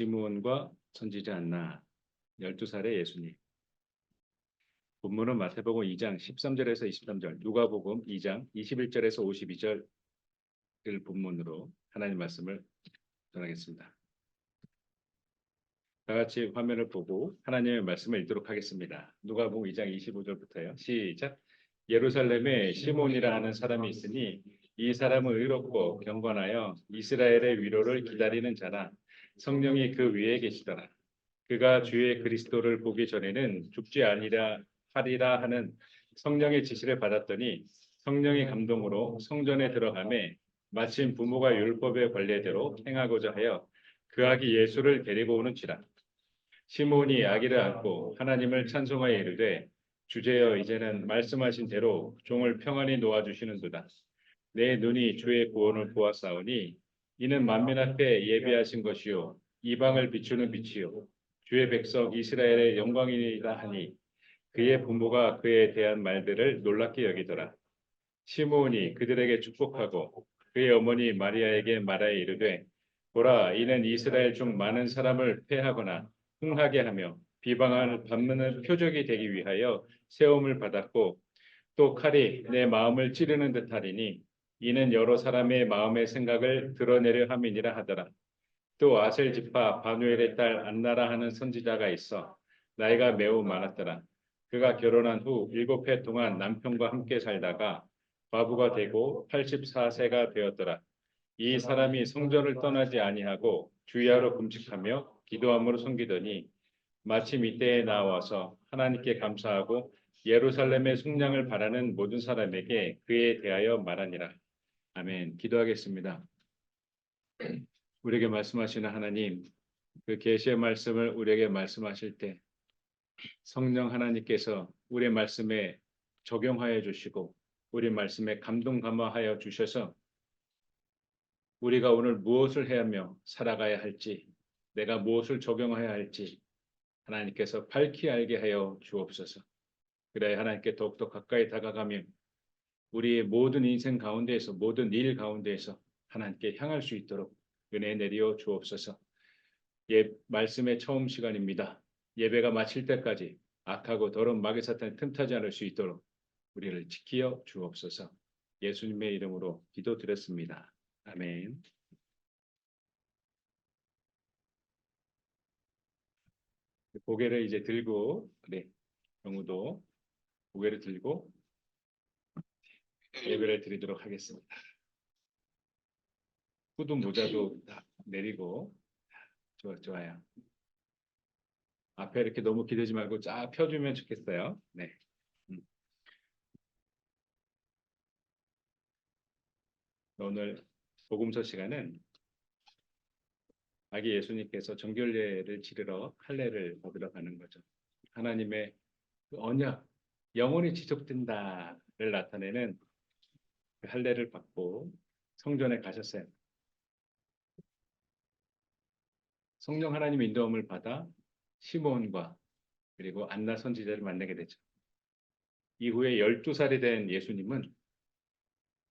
시므온과 선지자 안나 12살의 예수님. 본문은 마태복음 2장 13절에서 23절, 누가복음 2장 21절에서 52절을 본문으로 하나님 말씀을 전하겠습니다. 다 같이 화면을 보고 하나님의 말씀을 읽도록 하겠습니다. 누가복음 2장 25절부터요. 시작. 예루살렘에 시몬이라 하는 사람이 있으니 이 사람은 의롭고 경건하여 이스라엘의 위로를 기다리는 자라. 성령이 그 위에 계시더라. 그가 주의 그리스도를 보기 전에는 죽지 하리라 하는 성령의 지시를 받았더니 성령의 감동으로 성전에 들어가매 마침 부모가 율법의 관례대로 행하고자 하여 그 아기 예수를 데리고 오는지라. 시몬이 아기를 안고 하나님을 찬송하여 이르되 주제여 이제는 말씀하신 대로 종을 평안히 놓아주시는도다. 내 눈이 주의 구원을 보았사오니 이는 만민 앞에 예비하신 것이요 이방을 비추는 빛이요 주의 백성 이스라엘의 영광이라 하니 그의 부모가 그에 대한 말들을 놀랍게 여기더라. 시므온이 그들에게 축복하고 그의 어머니 마리아에게 말하여 이르되 보라 이는 이스라엘 중 많은 사람을 패하거나 흥하게 하며 비방을 받는 표적이 되기 위하여 세움을 받았고 또 칼이 내 마음을 찌르는 듯하리니 이는 여러 사람의 마음의 생각을 드러내려 함이니라 하더라. 또 아셀 지파 바누엘의 딸 안나라 하는 선지자가 있어 나이가 매우 많았더라. 그가 결혼한 후 7해 동안 남편과 함께 살다가 과부가 되고 84세가 되었더라. 이 사람이 성전을 떠나지 아니하고 주야로 금식하며 기도함으로 섬기더니 마침 이때에 나와서 하나님께 감사하고 예루살렘의 속량을 바라는 모든 사람에게 그에 대하여 말하니라. 아멘. 기도하겠습니다. 우리에게 말씀하시는 하나님, 그 계시의 말씀을 우리에게 말씀하실 때 성령 하나님께서 우리의 말씀에 적용하여 주시고 우리 말씀에 감동 감화하여 주셔서 우리가 오늘 무엇을 해야 하며 살아가야 할지, 내가 무엇을 적용해야 할지 하나님께서 밝히 알게 하여 주옵소서. 그래야 하나님께 더욱더 가까이 다가가며 우리의 모든 인생 가운데에서 모든 일 가운데에서 하나님께 향할 수 있도록 은혜 내려 주옵소서. 말씀의 처음 시간입니다. 예배가 마칠 때까지 악하고 더러운 마귀 사탄이 틈타지 않을 수 있도록 우리를 지키어 주옵소서. 예수님의 이름으로 기도드렸습니다. 아멘. 고개를 이제 들고 경우도 고개를 들고 예배를 드리도록 하겠습니다. 후드 모자도 다 내리고 좋아요. 앞에 이렇게 너무 기대지 말고 쫙 펴주면 좋겠어요. 네. 오늘 복음서 시간은 아기 예수님께서 정결례를 치르러 할례를 받으러 가는 거죠. 하나님의 그 언약, 영원히 지속된다를 나타내는 그 할례를 받고 성전에 가셨어요. 성령 하나님의 인도함을 받아 시몬과 그리고 안나 선지자를 만나게 되죠. 이후에 12살이 된 예수님은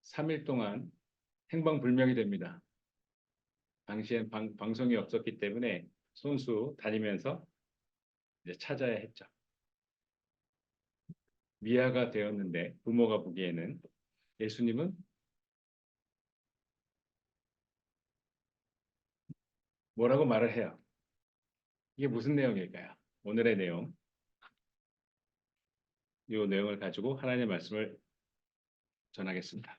3일 동안 행방불명이 됩니다. 당시엔 방송이 없었기 때문에 손수 다니면서 이제 찾아야 했죠. 미아가 되었는데 부모가 보기에는 예수님은 뭐라고 말을 해요. 이게 무슨 내용일까요? 오늘의 내용, 이 내용을 가지고 하나님의 말씀을 전하겠습니다.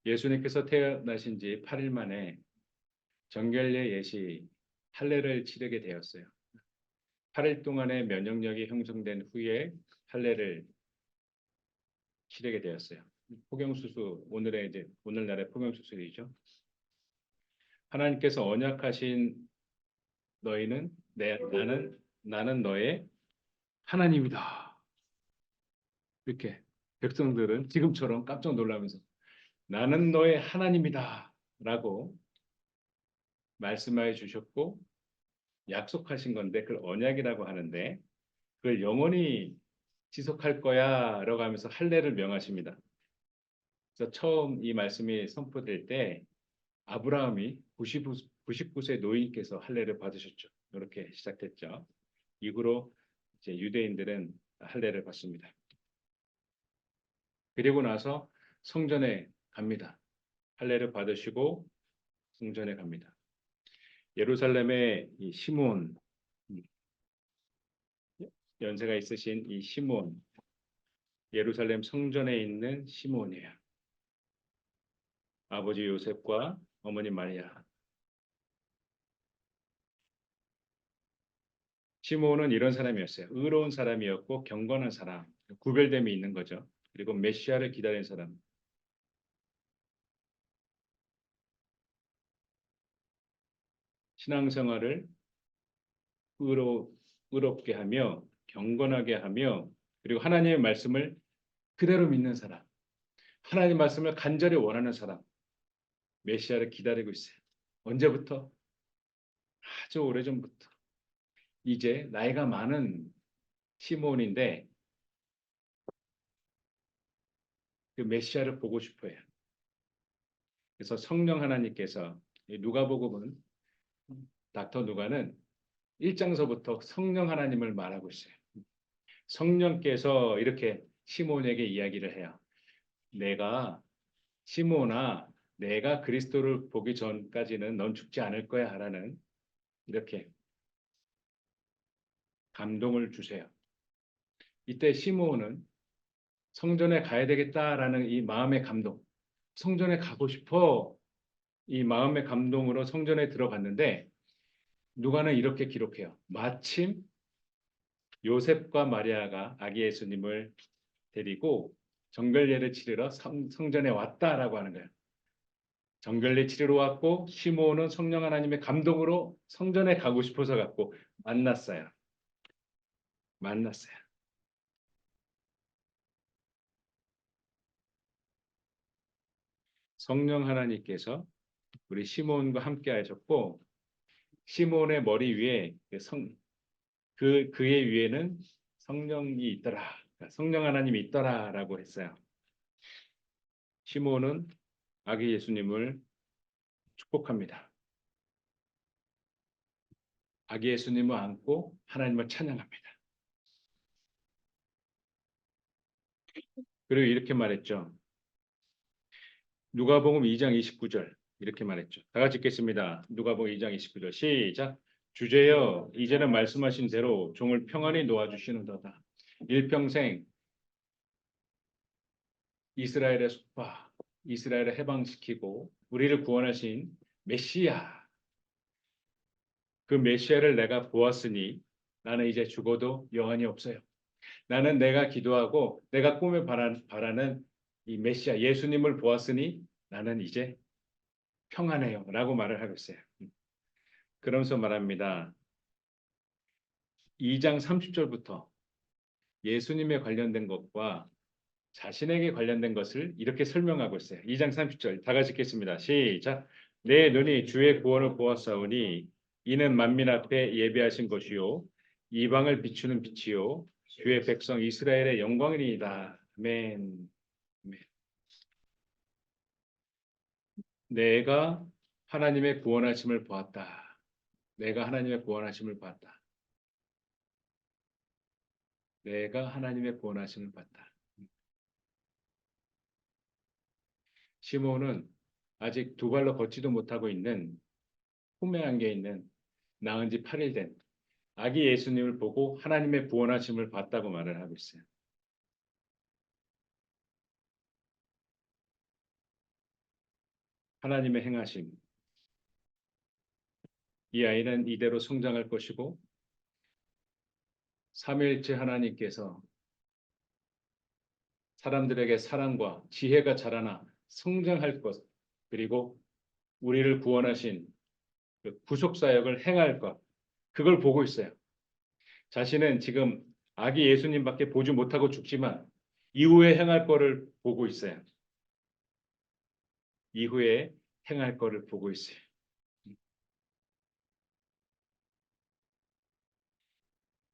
예수님께서 태어나신 지 8일 만에 정결례 예시 할례를 치르게 되었어요. 8일 동안의 면역력이 형성된 후에 할례를 치르게 되었어요. 포경수술, 오늘날의 포경수술이죠. 하나님께서 언약하신 너희는 나는 너의 하나님이다. 이렇게 백성들은 지금처럼 깜짝 놀라면서 나는 너의 하나님이다 라고 말씀하여 주셨고 약속하신 건데 그걸 언약이라고 하는데 그걸 영원히 지속할 거야 라고 하면서 할례를 명하십니다. 그래서 처음 이 말씀이 선포될 때 아브라함이 99세 노인께서 할례를 받으셨죠. 이렇게 시작됐죠. 이후로 이제 유대인들은 할례를 받습니다. 그리고 나서 성전에 갑니다. 할례를 받으시고 성전에 갑니다. 예루살렘의 이 시몬, 연세가 있으신 이 시몬, 예루살렘 성전에 있는 시몬이에요. 아버지 요셉과 어머니 마리아. 시몬은 이런 사람이었어요. 의로운 사람이었고 경건한 사람, 구별됨이 있는 거죠. 그리고 메시아를 기다린 사람. 신앙생활을 의롭게 하며 경건하게 하며 그리고 하나님의 말씀을 그대로 믿는 사람. 하나님 말씀을 간절히 원하는 사람. 메시아를 기다리고 있어요. 언제부터? 아주 오래전부터. 이제 나이가 많은 시몬인데 그 메시아를 보고 싶어요. 그래서 성령 하나님께서 누가복음은 닥터 누가는 1장서부터 성령 하나님을 말하고 있어요. 성령께서 이렇게 시몬에게 이야기를 해요. 내가 시몬아, 내가 그리스도를 보기 전까지는 넌 죽지 않을 거야 라는 이렇게 감동을 주세요. 이때 시몬은 성전에 가야 되겠다라는 이 마음의 감동, 성전에 가고 싶어 이 마음의 감동으로 성전에 들어갔는데 누가는 이렇게 기록해요. 마침 요셉과 마리아가 아기 예수님을 데리고 정결례를 치르러 성전에 왔다라고 하는 거예요. 정결례 치르러 왔고 시몬은 성령 하나님의 감동으로 성전에 가고 싶어서 갔고 만났어요. 만났어요. 성령 하나님께서 우리 시몬과 함께 하셨고 시몬의 머리 위에 그의 위에는 성령이 있더라. 성령 하나님이 있더라라고 했어요. 시몬은 아기 예수님을 축복합니다. 아기 예수님을 안고 하나님을 찬양합니다. 그리고 이렇게 말했죠. 누가복음 2장 29절 이렇게 말했죠. 다 같이 읽겠습니다. 누가복음 2장 29절 시작. 주제여 이제는 말씀하신 대로 종을 평안히 놓아주시는도다. 일평생 이스라엘의 속파, 이스라엘을 해방시키고 우리를 구원하신 메시아, 그 메시아를 내가 보았으니 나는 이제 죽어도 여한이 없어요. 나는 내가 기도하고 내가 꿈에 바라는 이 메시아 예수님을 보았으니 나는 이제 평안해요 라고 말을 하고 있어요. 그러면서 말합니다. 2장 30절부터 예수님에 관련된 것과 자신에게 관련된 것을 이렇게 설명하고 있어요. 2장 30절 다 같이 읽겠습니다. 시작. 내 눈이 주의 구원을 보았사오니 이는 만민 앞에 예비하신 것이요 이방을 비추는 빛이요 주의 백성 이스라엘의 영광이니이다. 아멘. 아멘. 내가 하나님의 구원하심을 보았다. 내가 하나님의 구원하심을 봤다. 내가 하나님의 구원하심을 봤다. 시몬은 아직 두 발로 걷지도 못하고 있는 품에 안겨 있는 낳은 지 8일 된 아기 예수님을 보고 하나님의 구원하심을 봤다고 말을 하고 있어요. 하나님의 행하심. 이 아이는 이대로 성장할 것이고 삼위일체 하나님께서 사람들에게 사랑과 지혜가 자라나 성장할 것 그리고 우리를 구원하신 그 구속사역을 행할 것 그걸 보고 있어요. 자신은 지금 아기 예수님밖에 보지 못하고 죽지만 이후에 행할 거를 보고 있어요. 이후에 행할 거를 보고 있어요.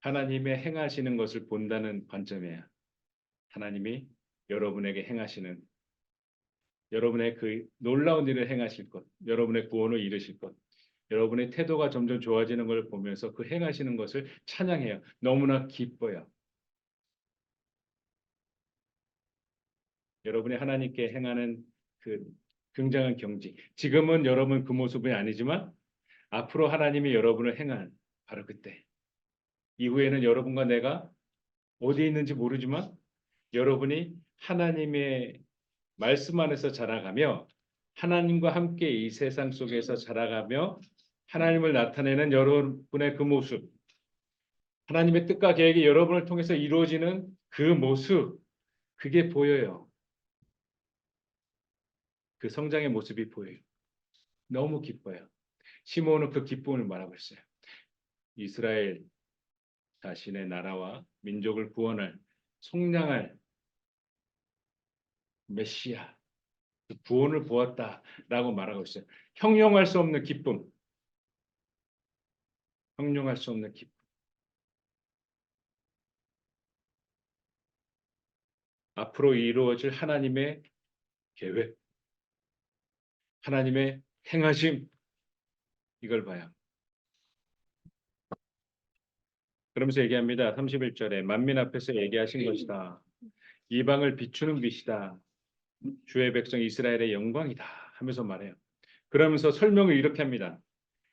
하나님의 행하시는 것을 본다는 관점이에요. 하나님이 여러분에게 행하시는 여러분의 그 놀라운 일을 행하실 것, 여러분의 구원을 이루실 것, 여러분의 태도가 점점 좋아지는 걸 보면서 그 행하시는 것을 찬양해요. 너무나 기뻐요. 여러분이 하나님께 행하는 그 굉장한 경지. 지금은 여러분 그 모습이 아니지만 앞으로 하나님이 여러분을 행한 바로 그때. 이후에는 여러분과 내가 어디에 있는지 모르지만 여러분이 하나님의 말씀 안에서 자라가며 하나님과 함께 이 세상 속에서 자라가며 하나님을 나타내는 여러분의 그 모습, 하나님의 뜻과 계획이 여러분을 통해서 이루어지는 그 모습, 그게 보여요. 그 성장의 모습이 보여요. 너무 기뻐요. 시므온은 그 기쁨을 말하고 있어요. 이스라엘 자신의 나라와 민족을 구원할 속량할 메시아, 그 구원을 보았다라고 말하고 있어요. 형용할 수 없는 기쁨, 형용할 수 없는 기쁨. 앞으로 이루어질 하나님의 계획, 하나님의 행하심, 이걸 봐요. 그러면서 얘기합니다. 31절에 만민 앞에서 얘기하신 것이다. 이방을 비추는 빛이다. 주의 백성 이스라엘의 영광이다 하면서 말해요. 그러면서 설명을 이렇게 합니다.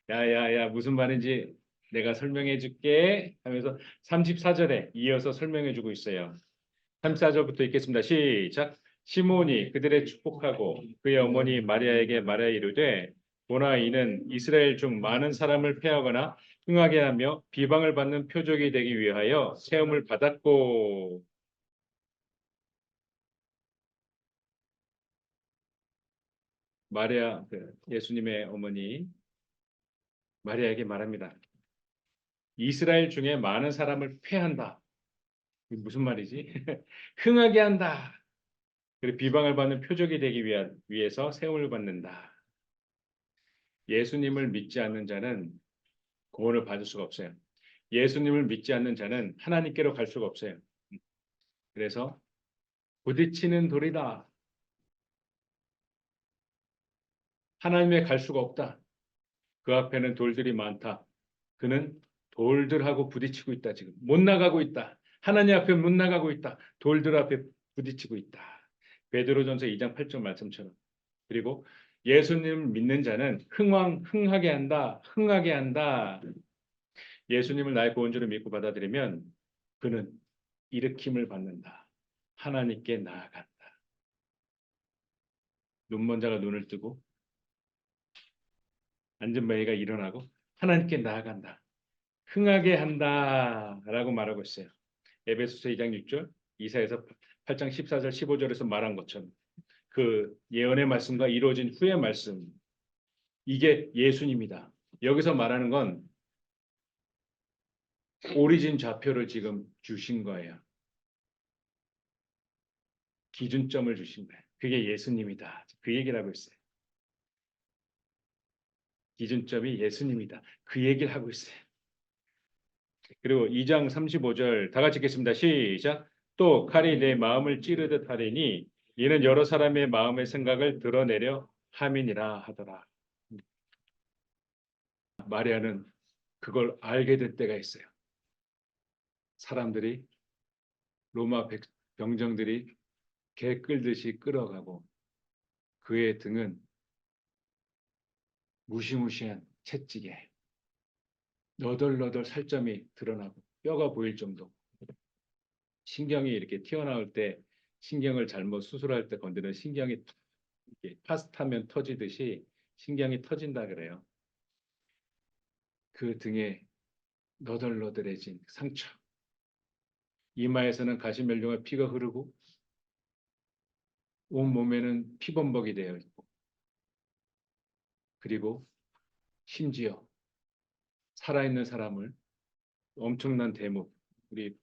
야야야 무슨 말인지 내가 설명해 줄게 하면서 34절에 이어서 설명해 주고 있어요. 34절부터 읽겠습니다. 시작. 시므온이 그들의 축복하고 그의 어머니 마리아에게 말하여 이르되 보나 이는 이스라엘 중 많은 사람을 패하거나 흥하게 하며 비방을 받는 표적이 되기 위하여 세움을 받았고. 마리아 예수님의 어머니 마리아에게 말합니다. 이스라엘 중에 많은 사람을 패한다. 이게 무슨 말이지? 흥하게 한다. 그리고 비방을 받는 표적이 되기 위해서 세움을 받는다. 예수님을 믿지 않는 자는 구원을 받을 수가 없어요. 예수님을 믿지 않는 자는 하나님께로 갈 수가 없어요. 그래서 부딪히는 돌이다. 하나님에 갈 수가 없다. 그 앞에는 돌들이 많다. 그는 돌들하고 부딪히고 있다. 지금 못 나가고 있다. 하나님 앞에 못 나가고 있다. 돌들 앞에 부딪히고 있다. 베드로전서 2장 8절 말씀처럼. 그리고 예수님을 믿는 자는 흥하게 한다. 흥하게 한다. 예수님을 나의 구원주로 믿고 받아들이면 그는 일으킴을 받는다. 하나님께 나아간다. 눈먼 자가 눈을 뜨고 앉은 바위가 일어나고 하나님께 나아간다. 흥하게 한다라고 말하고 있어요. 에베소서 2장 6절, 이사야서 8장 14절 15절에서 말한 것처럼 그 예언의 말씀과 이루어진 후의 말씀, 이게 예수님이다. 여기서 말하는 건 오리진 좌표를 지금 주신 거예요. 기준점을 주신 거예요. 그게 예수님이다. 그 얘기를 하고 있어요. 기준점이 예수님이다. 그 얘기를 하고 있어요. 그리고 2장 35절 다 같이 읽겠습니다. 시작. 또 칼이 내 마음을 찌르듯 하리니 이는 여러 사람의 마음의 생각을 드러내려 함이니라 하더라. 마리아는 그걸 알게 될 때가 있어요. 사람들이 로마 병정들이 개 끌듯이 끌어가고 그의 등은 무시무시한 채찍에 너덜너덜 살점이 드러나고 뼈가 보일 정도. 신경이 이렇게 튀어나올 때 신경을 잘못 수술할 때 건드는 신경이 이렇게 파스타면 터지듯이 신경이 터진다 그래요. 그 등에 너덜너덜해진 상처. 이마에서는 가시면류가 피가 흐르고 온 몸에는 피범벅이 되어 있고 그리고 심지어 살아있는 사람을 엄청난 대목, 우리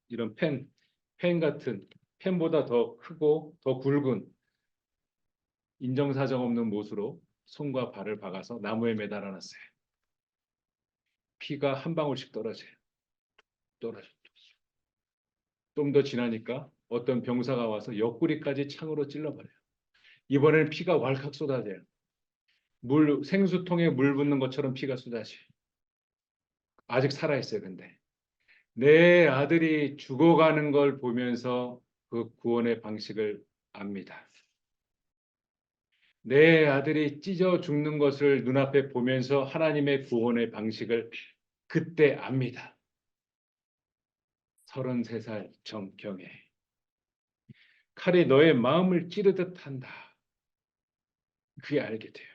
이런 펜 같은 펜보다 더 크고 더 굵은 인정사정 없는 못으로 손과 발을 박아서 나무에 매달아 놨어요. 피가 한 방울씩 떨어져요. 떨어져. 좀 더 지나니까 어떤 병사가 와서 옆구리까지 창으로 찔러버려요. 이번에는 피가 왈칵 쏟아져요. 생수통에 물 붓는 것처럼 피가 쏟아져요. 아직 살아있어요, 근데. 내 아들이 죽어가는 걸 보면서 그 구원의 방식을 압니다. 내 아들이 찢어 죽는 것을 눈앞에 보면서 하나님의 구원의 방식을 그때 압니다. 33살 정경에 칼이 너의 마음을 찌르듯 한다. 그게 알게 돼요.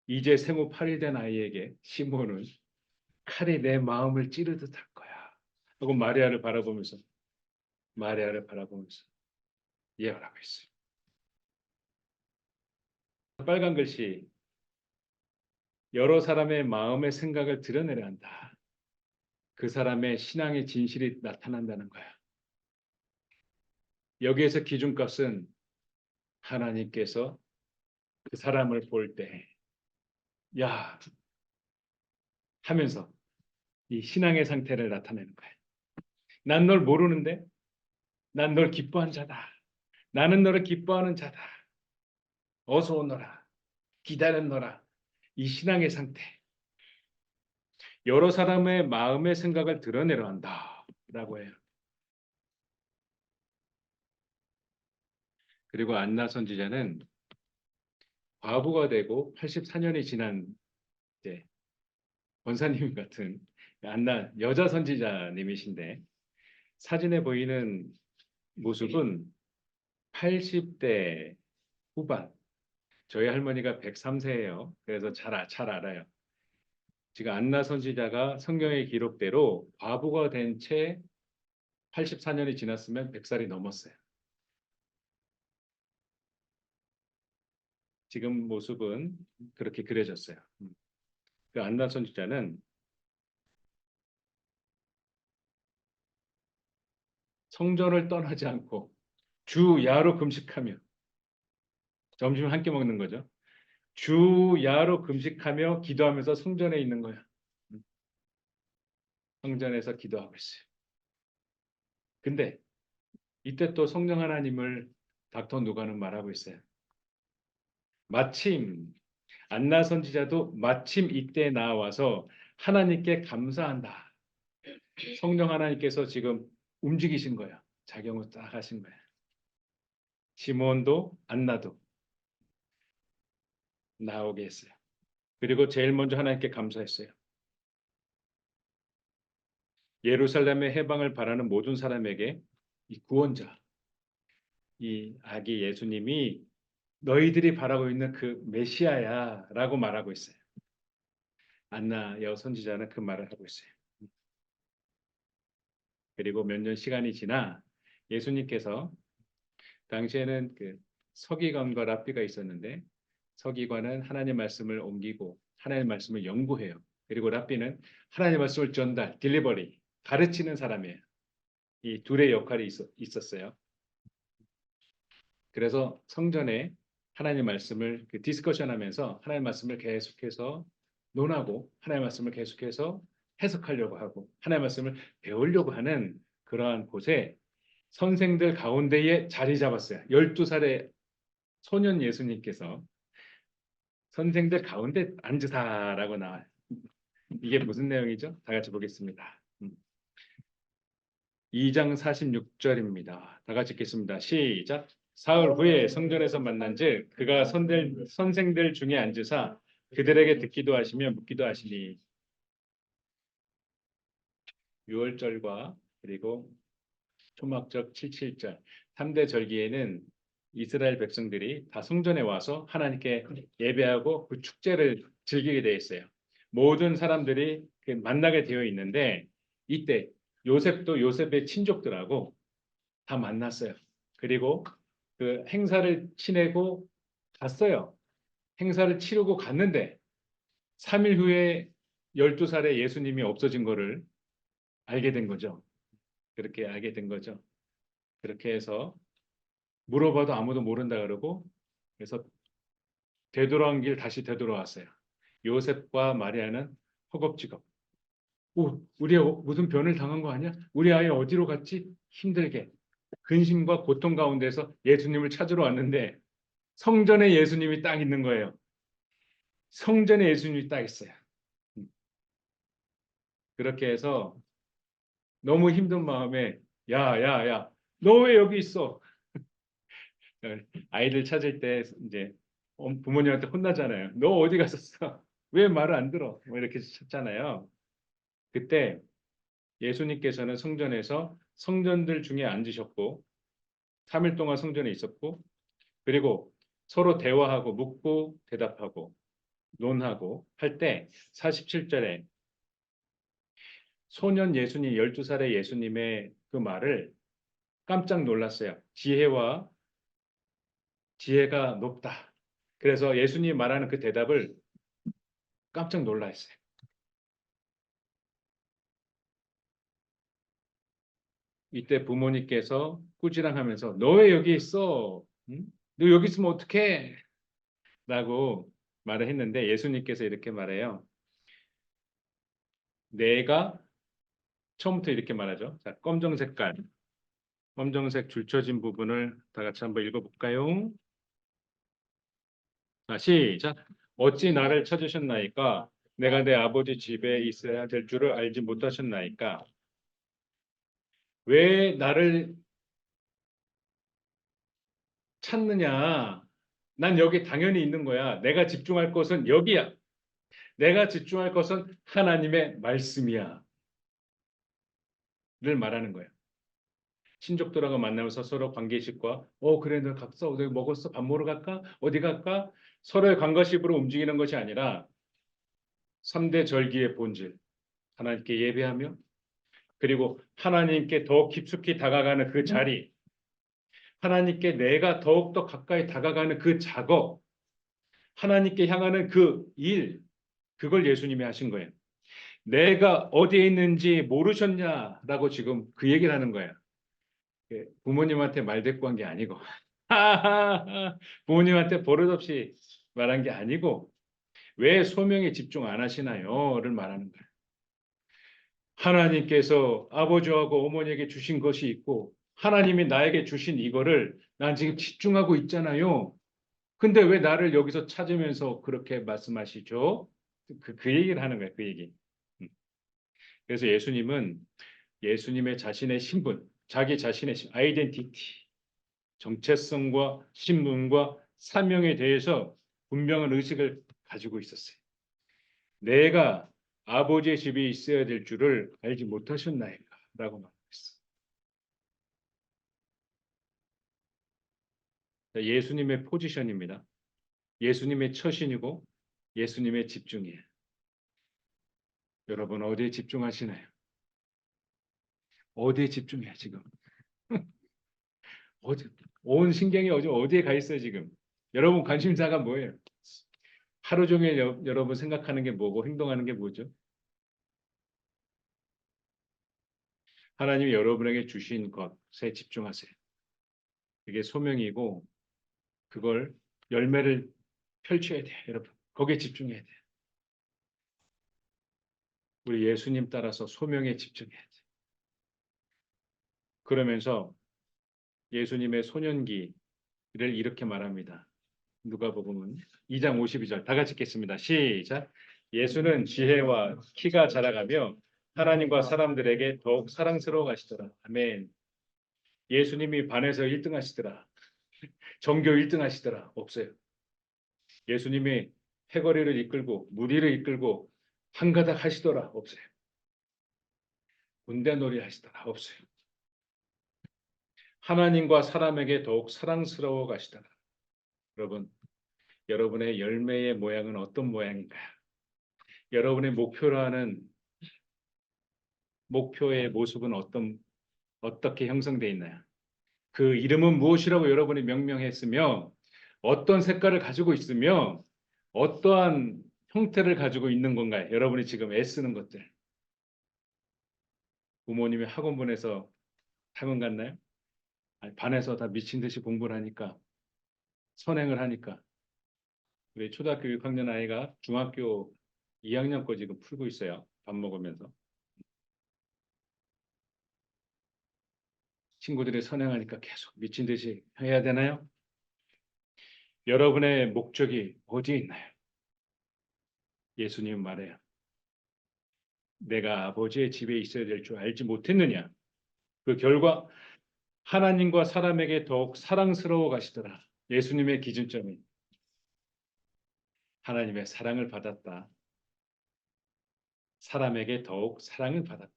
이제 생후 8일 된 아이에게 시몬은 칼이 내 마음을 찌르듯 할 거야. 하고 마리아를 바라보면서 예언하고 있어요. 빨간 글씨, 여러 사람의 마음의 생각을 드러내려 한다. 그 사람의 신앙의 진실이 나타난다는 거야. 여기에서 기준값은 하나님께서 그 사람을 볼 때, 야, 하면서 이 신앙의 상태를 나타내는 거야. 난 널 모르는데, 난 널 기뻐한 자다. 나는 너를 기뻐하는 자다. 어서 오너라. 기다렸노라. 이 신앙의 상태. 여러 사람의 마음의 생각을 드러내려 한다. 라고 해요. 그리고 안나 선지자는 과부가 되고 84년이 지난 이제 권사님 같은 안나 여자 선지자님이신데 사진에 보이는 모습은 80대 후반. 저희 할머니가 103세예요. 그래서 잘 알아요. 지금 안나 선지자가 성경의 기록대로 과부가 된 채 84년이 지났으면 100살이 넘었어요. 지금 모습은 그렇게 그려졌어요. 그 안나 선지자는 성전을 떠나지 않고 주야로 금식하며 점심 한 끼 먹는 거죠. 주야로 금식하며 기도하면서 성전에 있는 거야. 성전에서 기도하고 있어요. 근데 이때 또 성령 하나님을 닥터 누가는 말하고 있어요. 마침 안나 선지자도 마침 이때 나와서 하나님께 감사한다. 성령 하나님께서 지금 움직이신 거야. 작용을 딱 하신 거야. 시몬도 안나도 나오게 했어요. 그리고 제일 먼저 하나님께 감사했어요. 예루살렘의 해방을 바라는 모든 사람에게 이 구원자, 이 아기 예수님이 너희들이 바라고 있는 그 메시아야 라고 말하고 있어요. 안나 여선지자는 그 말을 하고 있어요. 그리고 몇 년 시간이 지나 예수님께서 당시에는 그 서기관과 랍비가 있었는데 서기관은 하나님 말씀을 옮기고 하나님 말씀을 연구해요. 그리고 랍비는 하나님 말씀을 전달, 딜리버리, 가르치는 사람이에요. 이 둘의 역할이 있었어요. 그래서 성전에 하나님 말씀을 디스커션하면서 하나님 말씀을 계속해서 논하고 하나님 말씀을 계속해서 해석하려고 하고 하나님 말씀을 배우려고 하는 그러한 곳에 선생들 가운데에 자리 잡았어요. 12살의 소년 예수님께서 선생들 가운데 앉으사라고 나와요. 이게 무슨 내용이죠? 다 같이 보겠습니다. 2장 46절입니다. 다 같이 읽겠습니다. 시작. 사흘 후에 성전에서 만난즉 그가 선생들 중에 앉으사 그들에게 듣기도 하시며 묻기도 하시니. 유월절과 그리고 초막절 77절 3대 절기에는 이스라엘 백성들이 다 성전에 와서 하나님께 예배하고 그 축제를 즐기게 되어 있어요. 모든 사람들이 만나게 되어 있는데 이때 요셉도 요셉의 친족들하고 다 만났어요. 그리고 그 행사를 치내고 갔어요. 행사를 치르고 갔는데 3일 후에 12살의 예수님이 없어진 거를 알게 된 거죠. 그렇게 알게 된 거죠. 그렇게 해서 물어봐도 아무도 모른다 그러고 그래서 되돌아온 길 다시 되돌아왔어요. 요셉과 마리아는 허겁지겁. 오, 우리 무슨 변을 당한 거 아니야? 우리 아이 어디로 갔지? 힘들게 근심과 고통 가운데서 예수님을 찾으러 왔는데 성전에 예수님이 딱 있는 거예요. 성전에 예수님이 딱 있어요. 그렇게 해서 너무 힘든 마음에 야, 야, 야, 너 왜 여기 있어? 아이들 찾을 때 이제 부모님한테 혼나잖아요. 너 어디 갔었어? 왜 말을 안 들어? 뭐 이렇게 찾잖아요. 그때 예수님께서는 성전에서 성전들 중에 앉으셨고 3일 동안 성전에 있었고 그리고 서로 대화하고 묻고 대답하고 논하고 할 때 47절에 소년 예수님 12살의 예수님의 그 말을 깜짝 놀랐어요. 지혜가 높다. 그래서 예수님이 말하는 그 대답을 깜짝 놀랐어요. 이때 부모님께서 꾸지랑하면서 너 왜 여기 있어? 응? 너 여기 있으면 어떡해? 라고 말을 했는데 예수님께서 이렇게 말해요. 내가 처음부터 이렇게 말하죠. 자, 검정색 줄쳐진 부분을 다 같이 한번 읽어볼까요? 자, 시작. 어찌 나를 찾으셨나이까? 내가 내 아버지 집에 있어야 될 줄을 알지 못하셨나이까? 왜 나를 찾느냐? 난 여기 당연히 있는 거야. 내가 집중할 것은 여기야. 내가 집중할 것은 하나님의 말씀이야. 를 말하는 거야. 친족들하고 만나면서 서로 관계식과 그래 너 갔어? 어디 먹었어? 밥 먹으러 갈까? 어디 갈까? 서로의 관계식으로 움직이는 것이 아니라 3대 절기의 본질. 하나님께 예배하며 그리고 하나님께 더 깊숙이 다가가는 그 자리. 하나님께 내가 더욱더 가까이 다가가는 그 작업. 하나님께 향하는 그 일. 그걸 예수님이 하신 거예요. 내가 어디에 있는지 모르셨냐라고 지금 그 얘기를 하는 거예요. 부모님한테 말대꾸한 게 아니고 부모님한테 버릇없이 말한 게 아니고 왜 소명에 집중 안 하시나요?를 말하는 거예요. 하나님께서 아버지하고 어머니에게 주신 것이 있고 하나님이 나에게 주신 이거를 난 지금 집중하고 있잖아요. 근데 왜 나를 여기서 찾으면서 그렇게 말씀하시죠? 그 얘기를 하는 거예요. 그 얘기. 음. 그래서 예수님의 자신의 신분, 자기 자신의 아이덴티티, 정체성과 신분과 사명에 대해서 분명한 의식을 가지고 있었어요. 내가 아버지의 집에 있어야 될 줄을 알지 못하셨나이까? 라고 말했어요. 예수님의 포지션입니다. 예수님의 처신이고 예수님의 집중이에요. 여러분 어디에 집중하시나요? 어디에 집중해요 지금? 어디, 온 신경이 어디에 가 있어요 지금? 여러분 관심사가 뭐예요? 하루 종일 여러분 생각하는 게 뭐고 행동하는 게 뭐죠? 하나님이 여러분에게 주신 것에 집중하세요. 그게 소명이고 그걸 열매를 펼쳐야 돼요, 여러분. 거기에 집중해야 돼요. 우리 예수님 따라서 소명에 집중해야 돼요. 그러면서 예수님의 소년기를 이렇게 말합니다. 누가복음은 2장 52절 다 같이 읽겠습니다. 시작. 예수는 지혜와 키가 자라가며 하나님과 사람들에게 더욱 사랑스러워 가시더라. 아멘. 예수님이 반에서 1등 하시더라. 전교 1등 하시더라. 없어요. 예수님이 패거리를 이끌고 무리를 이끌고 한가닥 하시더라. 없어요. 군대놀이 하시더라. 없어요. 하나님과 사람에게 더욱 사랑스러워 가시더라. 여러분, 여러분의 열매의 모양은 어떤 모양인가요? 여러분의 목표의 모습은 어떻게 형성되어 있나요? 그 이름은 무엇이라고 여러분이 명명했으며 어떤 색깔을 가지고 있으며 어떠한 형태를 가지고 있는 건가요? 여러분이 지금 애쓰는 것들. 부모님이 학원 보내서 학원 갔나요? 아니, 반에서 다 미친 듯이 공부를 하니까 선행을 하니까 우리 초등학교 6학년 아이가 중학교 2학년 거 지금 풀고 있어요. 밥 먹으면서. 친구들이 선행하니까 계속 미친 듯이 해야 되나요? 여러분의 목적이 어디에 있나요? 예수님 말해요. 내가 아버지의 집에 있어야 될 줄 알지 못했느냐? 그 결과 하나님과 사람에게 더욱 사랑스러워 가시더라. 예수님의 기준점이 하나님의 사랑을 받았다. 사람에게 더욱 사랑을 받았다.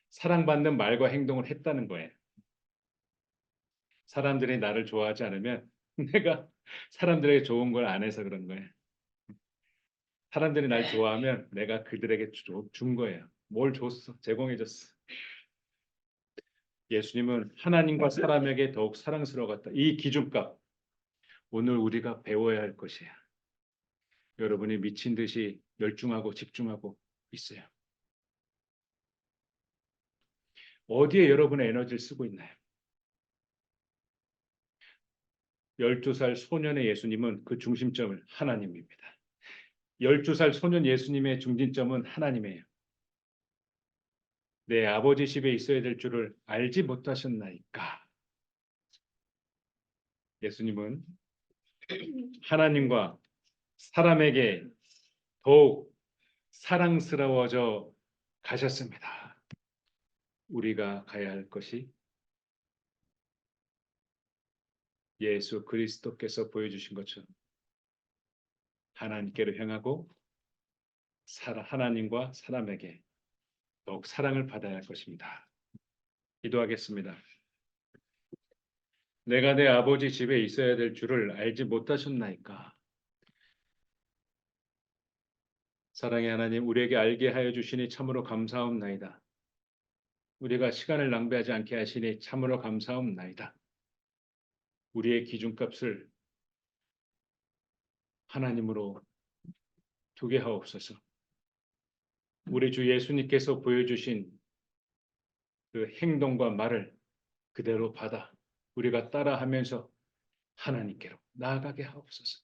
사랑받는 말과 행동을 했다는 거예요. 사람들이 나를 좋아하지 않으면 내가 사람들에게 좋은 걸 안 해서 그런 거예요. 사람들이 날 좋아하면 내가 그들에게 준 거예요. 뭘 줬어? 제공해줬어. 예수님은 하나님과 사람에게 더욱 사랑스러웠다. 이 기준값 오늘 우리가 배워야 할 것이에요. 여러분이 미친 듯이 열중하고 집중하고 있어요. 어디에 여러분의 에너지를 쓰고 있나요? 12살 소년의 예수님은 그 중심점을 하나님입니다. 12살 소년 예수님의 중심점은 하나님이에요. 내 아버지 집에 있어야 될 줄을 알지 못하셨나이까. 예수님은 하나님과 사람에게 더욱 사랑스러워져 가셨습니다. 우리가 가야 할 것이 예수 그리스도께서 보여주신 것처럼 하나님께로 향하고 하나님과 사람에게 더욱 사랑을 받아야 할 것입니다. 기도하겠습니다. 내가 내 아버지 집에 있어야 될 줄을 알지 못하셨나이까. 사랑의 하나님, 우리에게 알게 하여 주시니 참으로 감사옵나이다. 우리가 시간을 낭비하지 않게 하시니 참으로 감사옵나이다. 우리의 기준값을 하나님으로 두게 하옵소서. 우리 주 예수님께서 보여주신 그 행동과 말을 그대로 받아 우리가 따라하면서 하나님께로 나아가게 하옵소서.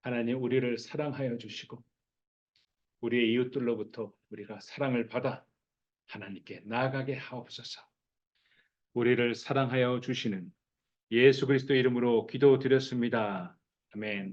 하나님, 우리를 사랑하여 주시고 우리의 이웃들로부터 우리가 사랑을 받아 하나님께 나아가게 하옵소서. 우리를 사랑하여 주시는 예수 그리스도 이름으로 기도드렸습니다. 아멘.